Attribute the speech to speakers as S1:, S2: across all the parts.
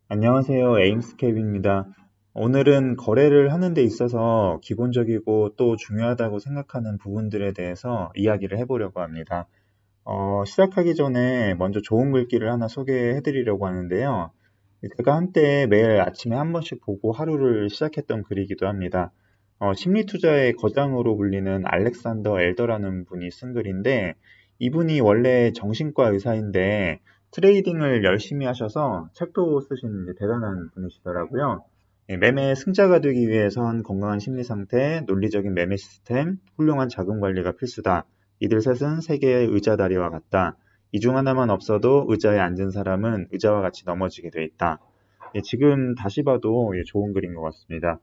S1: 안녕하세요. 에임스캡입니다. 오늘은 거래를 하는 데 있어서 기본적이고 또 중요하다고 생각하는 부분들에 대해서 이야기를 해보려고 합니다. 시작하기 전에 먼저 좋은 글귀를 하나 소개해 드리려고 하는데요. 제가 한때 매일 아침에 한 번씩 보고 하루를 시작했던 글이기도 합니다. 심리 투자의 거장으로 불리는 알렉산더 엘더라는 분이 쓴 글인데, 이분이 원래 정신과 의사인데 트레이딩을 열심히 하셔서 책도 쓰신 이제 대단한 분이시더라고요. 매매 승자가 되기 위해선 건강한 심리 상태, 논리적인 매매 시스템, 훌륭한 자금 관리가 필수다. 이들 셋은 세계의 의자다리와 같다. 이 중 하나만 없어도 의자에 앉은 사람은 의자와 같이 넘어지게 돼 있다. 지금 다시 봐도 좋은 글인 것 같습니다.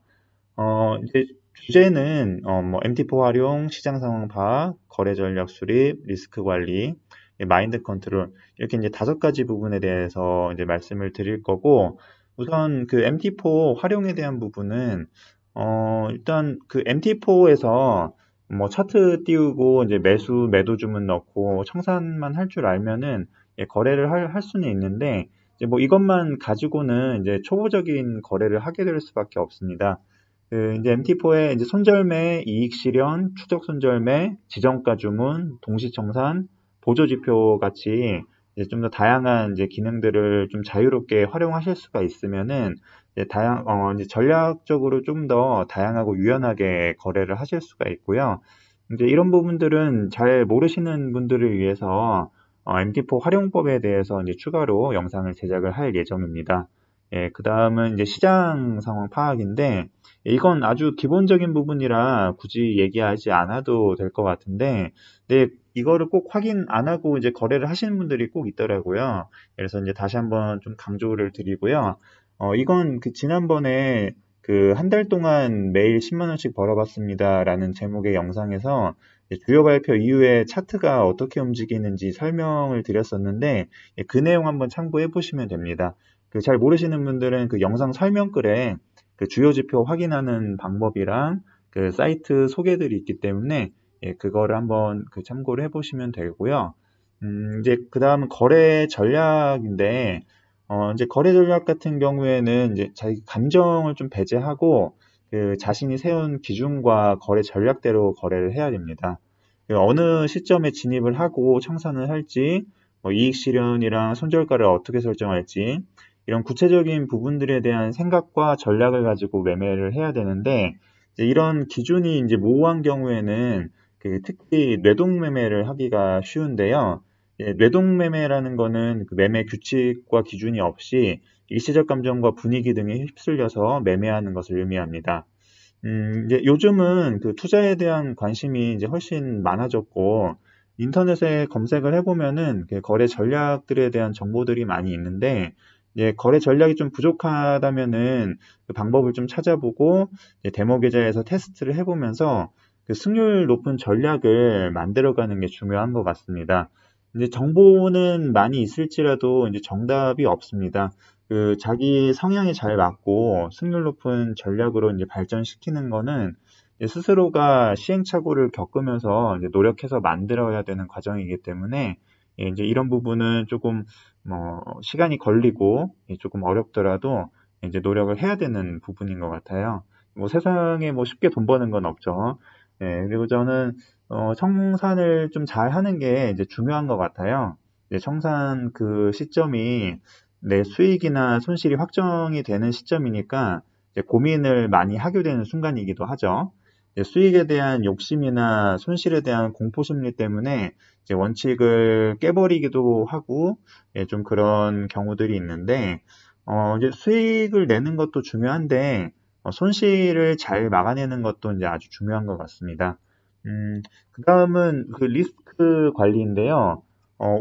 S1: 이제 주제는 MT4 활용, 시장 상황 파악, 거래 전략 수립, 리스크 관리, 마인드 컨트롤 이렇게 이제 5가지 부분에 대해서 이제 말씀을 드릴 거고, 우선 그 MT4 활용에 대한 부분은 일단 그 MT4에서 뭐 차트 띄우고 이제 매수 매도 주문 넣고 청산만 할 줄 알면은 거래를 할 수는 있는데, 이제 뭐 이것만 가지고는 이제 초보적인 거래를 하게 될 수밖에 없습니다. 이제 MT4에 이제 손절매, 이익 실현, 추적 손절매, 지정가 주문, 동시청산, 보조지표 같이 이제 좀 더 다양한 이제 기능들을 좀 자유롭게 활용하실 수가 있으면은 이제 이제 전략적으로 좀 더 다양하고 유연하게 거래를 하실 수가 있고요. 이제 이런 부분들은 잘 모르시는 분들을 위해서 MT4 활용법에 대해서 이제 추가로 영상을 제작을 할 예정입니다. 그 다음은 이제 시장 상황 파악인데, 이건 아주 기본적인 부분이라 굳이 얘기하지 않아도 될 것 같은데, 근데 이거를 꼭 확인 안 하고 이제 거래를 하시는 분들이 꼭 있더라고요. 그래서 이제 다시 한번 좀 강조를 드리고요. 이건 그 지난번에 그 한 달 동안 매일 10만 원씩 벌어봤습니다라는 제목의 영상에서 주요 발표 이후에 차트가 어떻게 움직이는지 설명을 드렸었는데, 그 내용 한번 참고해 보시면 됩니다. 그 잘 모르시는 분들은 그 영상 설명글에 그 주요 지표 확인하는 방법이랑 그 사이트 소개들이 있기 때문에 그거를 한번 그 참고를 해보시면 되고요. 이제 그 다음은 거래 전략인데, 이제 거래 전략 같은 경우에는 이제 자기 감정을 좀 배제하고 그 자신이 세운 기준과 거래 전략대로 거래를 해야 됩니다. 그 어느 시점에 진입을 하고 청산을 할지, 뭐 이익 실현이랑 손절가를 어떻게 설정할지, 이런 구체적인 부분들에 대한 생각과 전략을 가지고 매매를 해야 되는데, 이제 이런 기준이 이제 모호한 경우에는 그 특히 뇌동 매매를 하기가 쉬운데요. 뇌동 매매라는 거는 그 매매 규칙과 기준이 없이 일시적 감정과 분위기 등에 휩쓸려서 매매하는 것을 의미합니다. 이제 요즘은 그 투자에 대한 관심이 이제 훨씬 많아졌고, 인터넷에 검색을 해보면은 그 거래 전략들에 대한 정보들이 많이 있는데, 거래 전략이 좀 부족하다면은 그 방법을 좀 찾아보고, 데모 계좌에서 테스트를 해보면서 그 승률 높은 전략을 만들어가는 게 중요한 것 같습니다. 이제 정보는 많이 있을지라도 이제 정답이 없습니다. 그 자기 성향에 잘 맞고 승률 높은 전략으로 이제 발전시키는 거는 이제 스스로가 시행착오를 겪으면서 이제 노력해서 만들어야 되는 과정이기 때문에, 이제 이런 부분은 조금 뭐 시간이 걸리고 조금 어렵더라도 이제 노력을 해야 되는 부분인 것 같아요. 뭐 세상에 뭐 쉽게 돈 버는 건 없죠. 그리고 저는 청산을 좀 잘 하는 게 이제 중요한 것 같아요. 이제 청산 그 시점이 내 수익이나 손실이 확정이 되는 시점이니까 이제 고민을 많이 하게 되는 순간이기도 하죠. 이제 수익에 대한 욕심이나 손실에 대한 공포심리 때문에 이제 원칙을 깨버리기도 하고, 좀 그런 경우들이 있는데, 이제 수익을 내는 것도 중요한데, 손실을 잘 막아내는 것도 이제 아주 중요한 것 같습니다. 그 다음은 그 리스크 관리인데요.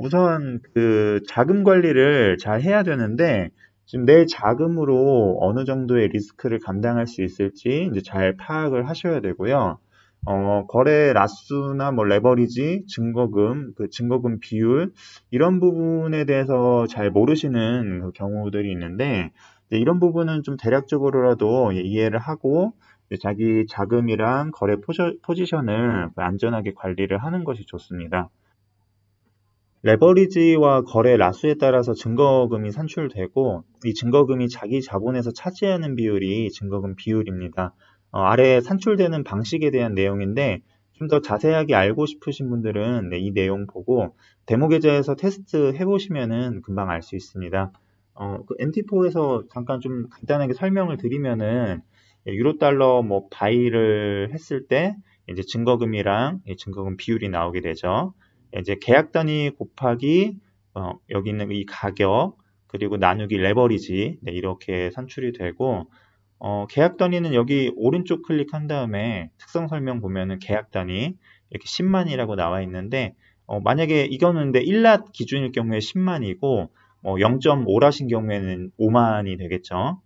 S1: 우선 그 자금 관리를 잘 해야 되는데, 지금 내 자금으로 어느 정도의 리스크를 감당할 수 있을지 이제 잘 파악을 하셔야 되고요. 거래 라수나 뭐 레버리지, 증거금, 그 증거금 비율, 이런 부분에 대해서 잘 모르시는 그 경우들이 있는데, 이제 이런 부분은 좀 대략적으로라도 이해를 하고, 자기 자금이랑 거래 포지션을 안전하게 관리를 하는 것이 좋습니다. 레버리지와 거래 라수에 따라서 증거금이 산출되고 이 증거금이 자기 자본에서 차지하는 비율이 증거금 비율입니다. 아래 산출되는 방식에 대한 내용인데 좀 더 자세하게 알고 싶으신 분들은 이 내용 보고 데모 계좌에서 테스트 해보시면은 금방 알 수 있습니다. 그 MT4에서 잠깐 좀 간단하게 설명을 드리면은 유로 달러 뭐 바이를 했을 때 이제 증거금이랑 증거금 비율이 나오게 되죠. 이제 계약 단위 곱하기 여기 있는 이 가격 그리고 나누기 레버리지 이렇게 산출이 되고 계약 단위는 여기 오른쪽 클릭한 다음에 특성 설명 보면은 계약 단위 이렇게 10만이라고 나와 있는데 만약에 이거는 근데 1랏 기준일 경우에 10만이고 0.5랏인 경우에는 5만이 되겠죠.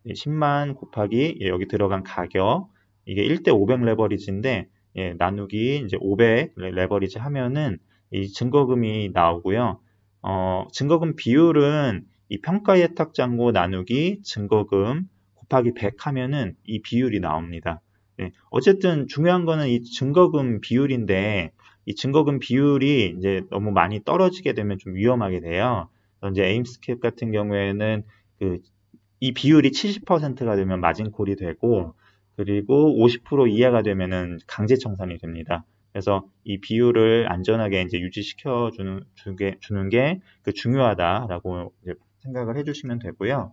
S1: 10만 곱하기 여기 들어간 가격 이게 1대 500 레버리지인데 나누기 이제 500 레버리지 하면은 이 증거금이 나오고요. 증거금 비율은 이 평가 예탁 잔고 나누기 증거금 곱하기 100 하면은 이 비율이 나옵니다. 어쨌든 중요한 거는 이 증거금 비율인데 이 증거금 비율이 이제 너무 많이 떨어지게 되면 좀 위험하게 돼요. 이제 에임스캡 같은 경우에는 이 비율이 70%가 되면 마진콜이 되고 그리고 50% 이하가 되면은 강제 청산이 됩니다. 그래서 이 비율을 안전하게 이제 유지시켜 주는 게 중요하다라고 이제 생각을 해주시면 되고요.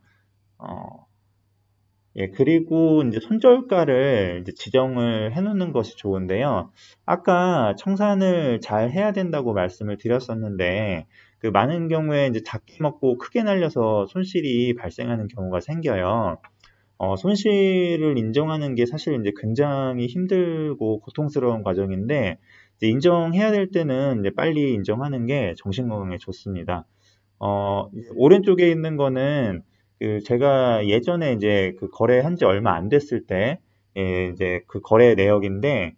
S1: 그리고 이제 손절가를 이제 지정을 해놓는 것이 좋은데요. 아까 청산을 잘 해야 된다고 말씀을 드렸었는데, 많은 경우에 이제 작게 먹고 크게 날려서 손실이 발생하는 경우가 생겨요. 손실을 인정하는 게 사실 이제 굉장히 힘들고 고통스러운 과정인데, 이제 인정해야 될 때는 이제 빨리 인정하는 게 정신건강에 좋습니다. 오른쪽에 있는 거는 제가 예전에 이제 거래한 지 얼마 안 됐을 때, 이제 거래 내역인데,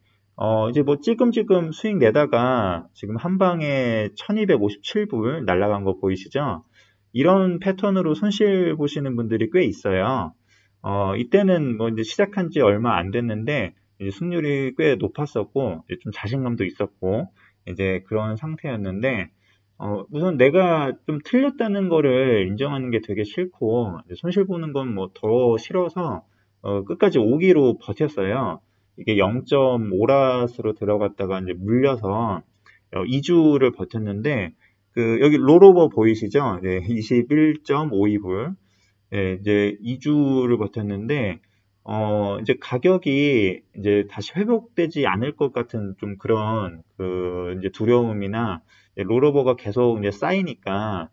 S1: 이제 뭐 찔끔찔끔 수익 내다가 지금 한 방에 1257불 날라간 거 보이시죠? 이런 패턴으로 손실 보시는 분들이 꽤 있어요. 이때는 뭐 이제 시작한 지 얼마 안 됐는데, 이제 승률이 꽤 높았었고, 이제 좀 자신감도 있었고, 이제 그런 상태였는데, 우선 내가 좀 틀렸다는 거를 인정하는 게 되게 싫고, 손실 보는 건 뭐 더 싫어서, 끝까지 오기로 버텼어요. 이게 0.5랏으로 들어갔다가 이제 물려서 2주를 버텼는데, 여기 롤오버 보이시죠? 네, 21.52불. 네, 이제 2주를 버텼는데, 이제 가격이 이제 다시 회복되지 않을 것 같은 좀 그런 이제 두려움이나 롤오버가 계속 이제 쌓이니까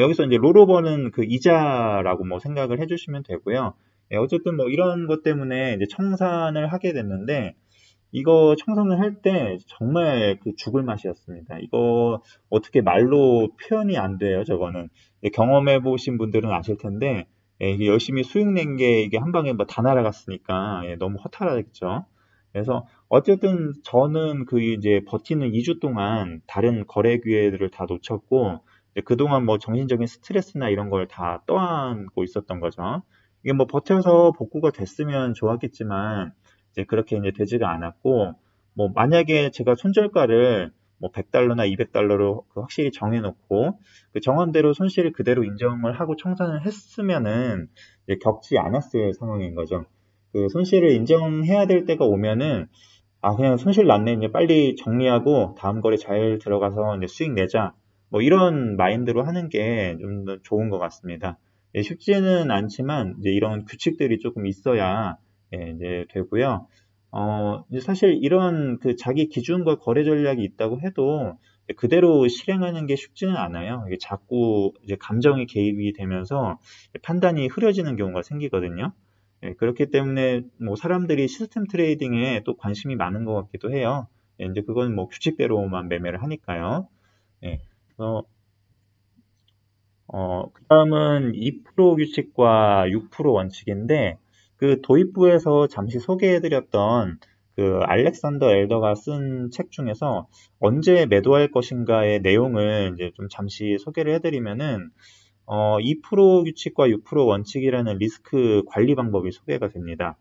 S1: 여기서 이제 롤오버는 이자라고 뭐 생각을 해주시면 되고요. 어쨌든 뭐 이런 것 때문에 이제 청산을 하게 됐는데 이거 청산을 할 때 정말 죽을 맛이었습니다. 이거 어떻게 말로 표현이 안 돼요, 저거는. 경험해 보신 분들은 아실 텐데 이게 열심히 수익 낸 게 이게 한 방에 뭐 다 날아갔으니까 너무 허탈하겠죠. 그래서 어쨌든 저는 이제 버티는 2주 동안 다른 거래 기회들을 다 놓쳤고 그동안 뭐 정신적인 스트레스나 이런 걸 다 떠안고 있었던 거죠. 이게 뭐 버텨서 복구가 됐으면 좋았겠지만 이제 그렇게 이제 되지가 않았고 뭐 만약에 제가 손절가를 뭐 100달러나 200달러로 확실히 정해놓고 정한대로 손실을 그대로 인정을 하고 청산을 했으면은 이제 겪지 않았을 상황인 거죠. 손실을 인정해야 될 때가 오면은 그냥 손실 났네 이제 빨리 정리하고 다음 거래 잘 들어가서 이제 수익 내자 뭐 이런 마인드로 하는 게 좀 더 좋은 것 같습니다. 쉽지는 않지만 이제 이런 규칙들이 조금 있어야 이제 되고요. 이제 사실 이런 자기 기준과 거래 전략이 있다고 해도 그대로 실행하는 게 쉽지는 않아요. 이게 자꾸 이제 감정이 개입이 되면서 판단이 흐려지는 경우가 생기거든요. 그렇기 때문에 뭐 사람들이 시스템 트레이딩에 또 관심이 많은 것 같기도 해요. 이제 그건 뭐 규칙대로만 매매를 하니까요. 그 다음은 2% 규칙과 6% 원칙인데, 도입부에서 잠시 소개해드렸던 알렉산더 엘더가 쓴 책 중에서 언제 매도할 것인가의 내용을 이제 좀 잠시 소개를 해드리면은, 2% 규칙과 6% 원칙이라는 리스크 관리 방법이 소개가 됩니다.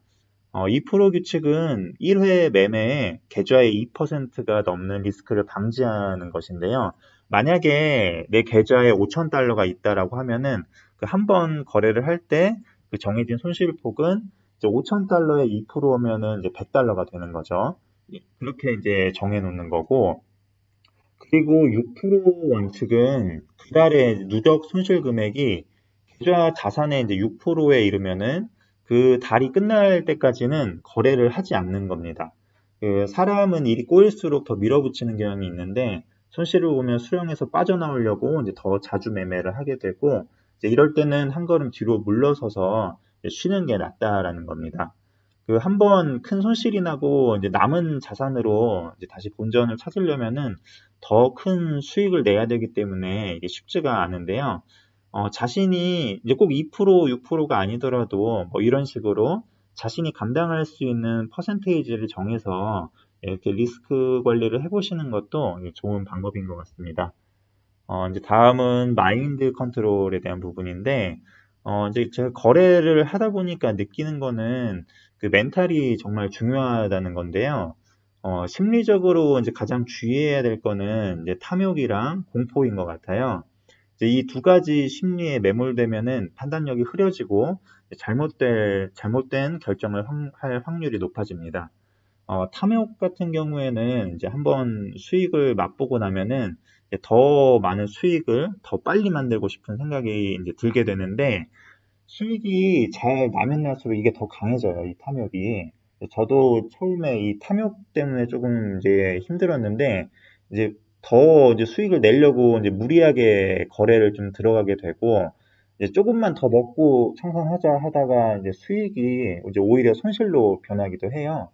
S1: 2% 규칙은 1회 매매에 계좌의 2%가 넘는 리스크를 방지하는 것인데요. 만약에 내 계좌에 5,000달러가 있다라고 하면은 그 한 번 거래를 할 때 그 정해진 손실폭은 이제 5,000달러에 2%면은 이제 100달러가 되는 거죠. 그렇게 이제 정해 놓는 거고, 그리고 6% 원칙은 두 달의 누적 손실 금액이 계좌 자산의 이제 6%에 이르면은 그 달이 끝날 때까지는 거래를 하지 않는 겁니다. 그 사람은 일이 꼬일수록 더 밀어붙이는 경향이 있는데, 손실을 보면 수렁에서 빠져나오려고 이제 더 자주 매매를 하게 되고, 이제 이럴 때는 한 걸음 뒤로 물러서서 이제 쉬는 게 낫다라는 겁니다. 그 한 번 큰 손실이 나고 이제 남은 자산으로 이제 다시 본전을 찾으려면은 더 큰 수익을 내야 되기 때문에 이게 쉽지가 않은데요. 자신이 이제 꼭 2%, 6%가 아니더라도 뭐 이런 식으로 자신이 감당할 수 있는 퍼센테이지를 정해서 이렇게 리스크 관리를 해보시는 것도 좋은 방법인 것 같습니다. 이제 다음은 마인드 컨트롤에 대한 부분인데, 이제 제가 거래를 하다 보니까 느끼는 거는 그 멘탈이 정말 중요하다는 건데요. 심리적으로 이제 가장 주의해야 될 거는 이제 탐욕이랑 공포인 것 같아요. 이제 이 두 가지 심리에 매몰되면은 판단력이 흐려지고 잘못된 결정을 할 확률이 높아집니다. 탐욕 같은 경우에는 이제 한번 수익을 맛보고 나면은 이제 더 많은 수익을 더 빨리 만들고 싶은 생각이 이제 들게 되는데, 수익이 잘 나면 날수록 이게 더 강해져요, 이 탐욕이. 저도 처음에 이 탐욕 때문에 조금 이제 힘들었는데, 이제 더 이제 수익을 내려고 이제 무리하게 거래를 좀 들어가게 되고, 이제 조금만 더 먹고 청산하자 하다가 이제 수익이 이제 오히려 손실로 변하기도 해요.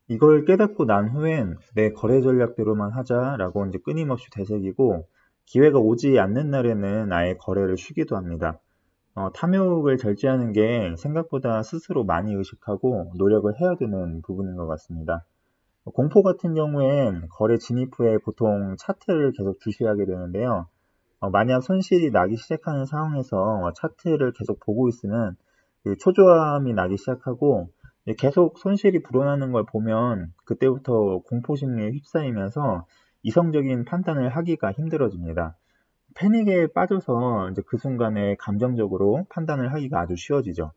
S1: 이걸 깨닫고 난 후엔 내 거래 전략대로만 하자라고 이제 끊임없이 되새기고, 기회가 오지 않는 날에는 아예 거래를 쉬기도 합니다. 탐욕을 절제하는 게 생각보다 스스로 많이 의식하고 노력을 해야 되는 부분인 것 같습니다. 공포 같은 경우엔 거래 진입 후에 보통 차트를 계속 주시하게 되는데요. 만약 손실이 나기 시작하는 상황에서 차트를 계속 보고 있으면 그 초조함이 나기 시작하고, 계속 손실이 불어나는 걸 보면 그때부터 공포심리에 휩싸이면서 이성적인 판단을 하기가 힘들어집니다. 패닉에 빠져서 이제 그 순간에 감정적으로 판단을 하기가 아주 쉬워지죠.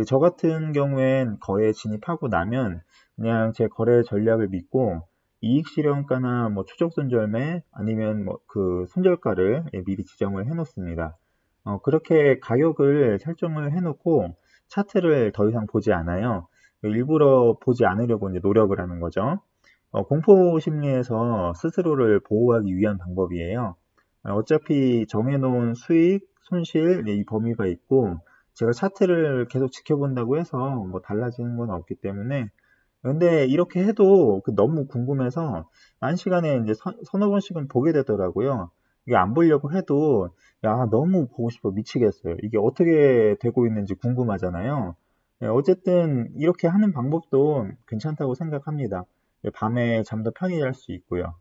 S1: 저 같은 경우엔 거래에 진입하고 나면 그냥 제 거래 전략을 믿고 이익 실현가나 뭐 추적 손절매 아니면 뭐 그 손절가를 미리 지정을 해 놓습니다. 그렇게 가격을 설정을 해 놓고 차트를 더 이상 보지 않아요. 일부러 보지 않으려고 이제 노력을 하는 거죠. 공포 심리에서 스스로를 보호하기 위한 방법이에요. 어차피 정해놓은 수익, 손실, 이 범위가 있고, 제가 차트를 계속 지켜본다고 해서 뭐 달라지는 건 없기 때문에, 근데 이렇게 해도 너무 궁금해서 한 시간에 이제 서너 번씩은 보게 되더라고요. 이게 안 보려고 해도, 야, 너무 보고 싶어 미치겠어요. 이게 어떻게 되고 있는지 궁금하잖아요. 어쨌든 이렇게 하는 방법도 괜찮다고 생각합니다. 밤에 잠도 편히 잘 수 있고요.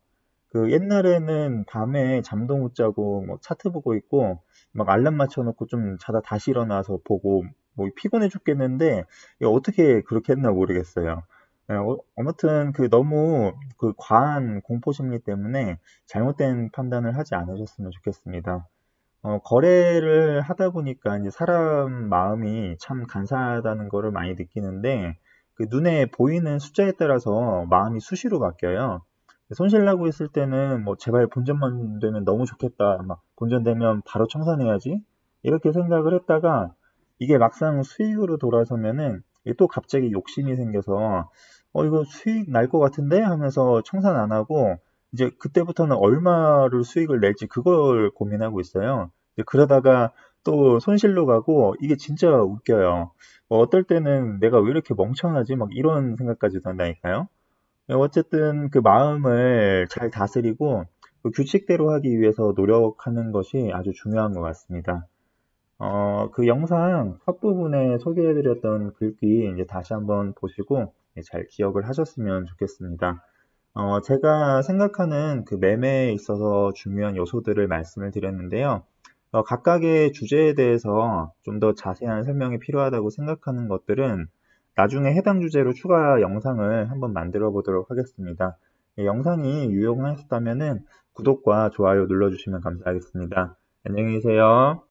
S1: 그 옛날에는 밤에 잠도 못 자고 뭐 차트 보고 있고 막 알람 맞춰놓고 좀 자다 다시 일어나서 보고 뭐 피곤해 죽겠는데 이거 어떻게 그렇게 했나 모르겠어요. 아무튼 그 너무 그 과한 공포 심리 때문에 잘못된 판단을 하지 않으셨으면 좋겠습니다. 거래를 하다 보니까 이제 사람 마음이 참 간사하다는 거를 많이 느끼는데, 그 눈에 보이는 숫자에 따라서 마음이 수시로 바뀌어요. 손실 나고 있을 때는 뭐 제발 본전만 되면 너무 좋겠다. 막 본전 되면 바로 청산해야지. 이렇게 생각을 했다가 이게 막상 수익으로 돌아서면은 이게 또 갑자기 욕심이 생겨서 이거 수익 날 것 같은데 하면서 청산 안 하고 이제 그때부터는 얼마를 수익을 낼지 그걸 고민하고 있어요. 그러다가 또 손실로 가고 이게 진짜 웃겨요. 어떨 때는 내가 왜 이렇게 멍청하지? 막 이런 생각까지 든다니까요. 어쨌든 그 마음을 잘 다스리고 그 규칙대로 하기 위해서 노력하는 것이 아주 중요한 것 같습니다. 그 영상 첫 부분에 소개해드렸던 글귀 이제 다시 한번 보시고 잘 기억을 하셨으면 좋겠습니다. 제가 생각하는 그 매매에 있어서 중요한 요소들을 말씀을 드렸는데요. 각각의 주제에 대해서 좀 더 자세한 설명이 필요하다고 생각하는 것들은 나중에 해당 주제로 추가 영상을 한번 만들어 보도록 하겠습니다. 영상이 유용하셨다면 구독과 좋아요 눌러주시면 감사하겠습니다. 안녕히 계세요.